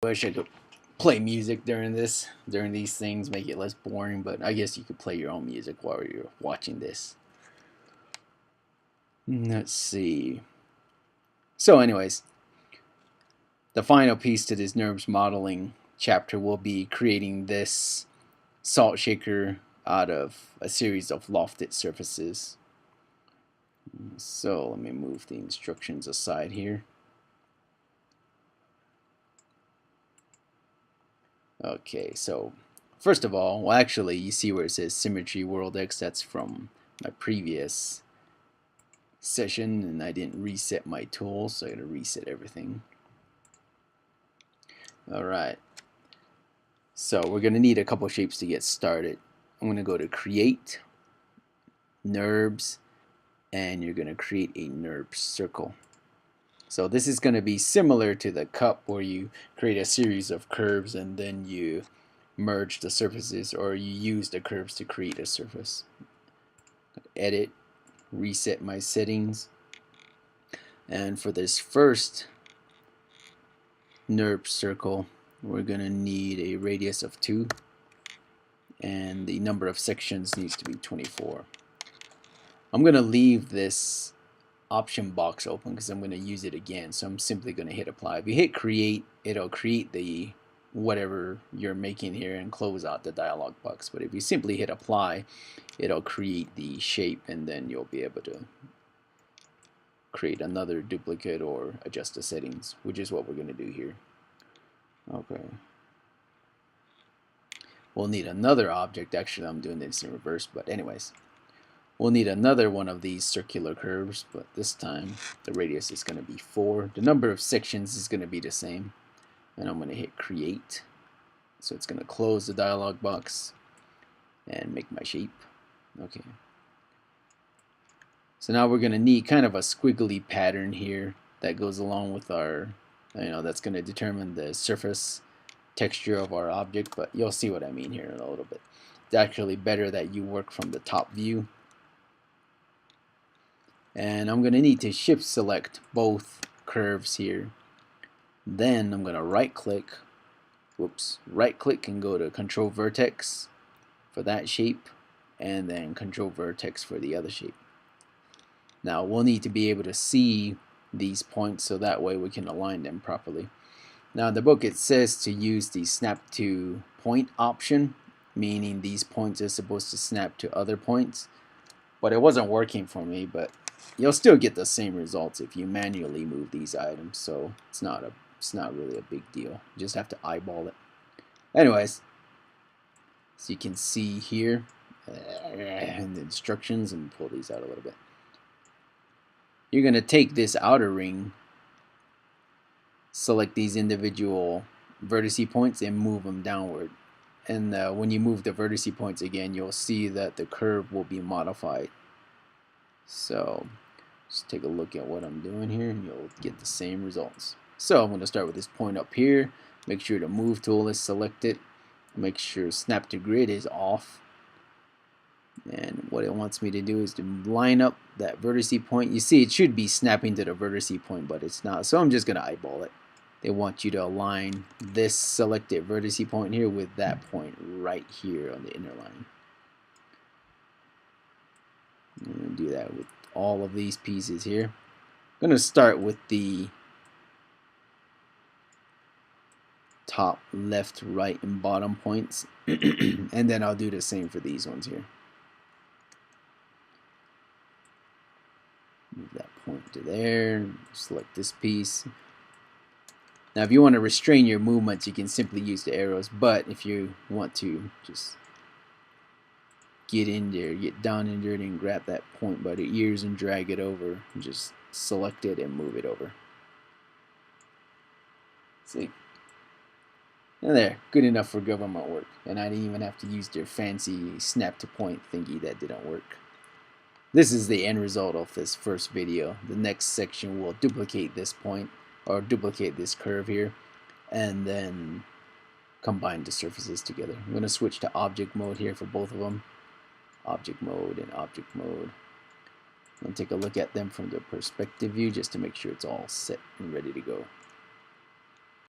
Wish I could play music during these things, make it less boring, but I guess you could play your own music while you're watching this. Let's see. So anyways, the final piece to this Nurbs modeling chapter will be creating this salt shaker out of a series of lofted surfaces. So let me move the instructions aside here. Okay, so first of all, well, actually, you see where it says Symmetry World X. That's from my previous session, and I didn't reset my tools, so I gotta reset everything. Alright, so we're gonna need a couple shapes to get started. I'm gonna go to Create, Nurbs, and you're gonna create a Nurbs circle. So this is going to be similar to the cup where you create a series of curves and then you merge the surfaces, or you use the curves to create a surface. Edit, reset my settings, and for this first Nurbs circle we're going to need a radius of 2 and the number of sections needs to be 24. I'm going to leave this option box open because I'm going to use it again, so I'm simply going to hit apply. If you hit create, it'll create the whatever you're making here and close out the dialog box. But if you simply hit apply, it'll create the shape, and then you'll be able to create another duplicate or adjust the settings, which is what we're going to do here. Okay, we'll need another object. Actually, I'm doing this in reverse, but anyways, we'll need another one of these circular curves, but this time the radius is going to be 4. The number of sections is going to be the same, and I'm going to hit create. So it's going to close the dialog box and make my shape. Okay. So now we're going to need kind of a squiggly pattern here that goes along with our, that's going to determine the surface texture of our object, but you'll see what I mean here in a little bit. It's actually better that you work from the top view. And I'm going to need to shift select both curves here. Then I'm going to right click and go to control vertex for that shape, and then control vertex for the other shape. Now we'll need to be able to see these points so that way we can align them properly. Now in the book it says to use the snap to point option, meaning these points are supposed to snap to other points, but it wasn't working for me. But you'll still get the same results if you manually move these items, so it's not really a big deal. You just have to eyeball it. Anyways, so you can see here in the instructions, and pull these out a little bit. You're going to take this outer ring, select these individual vertice points, and move them downward. And when you move the vertice points again, you'll see that the curve will be modified. So just take a look at what I'm doing here and you'll get the same results. So I'm going to start with this point up here. Make sure the move tool is selected. Make sure snap to grid is off. And what it wants me to do is to line up that vertice point. You see it should be snapping to the vertice point, but it's not. So I'm just going to eyeball it. They want you to align this selected vertice point here with that point right here on the inner line. I'm going to do that with all of these pieces here. I'm going to start with the top, left, right, and bottom points, and then I'll do the same for these ones here. Move that point to there, select this piece. Now if you want to restrain your movements, you can simply use the arrows, but if you want to just get in there, get down in there and grab that point by the ears and drag it over, and just select it and move it over. See? And there, good enough for government work, and I didn't even have to use their fancy snap to point thingy that didn't work. This is the end result of this first video. The next section will duplicate this point, or duplicate this curve here, and then combine the surfaces together. I'm going to switch to object mode here for both of them. Object mode and object mode. I'm going to take a look at them from the perspective view just to make sure it's all set and ready to go.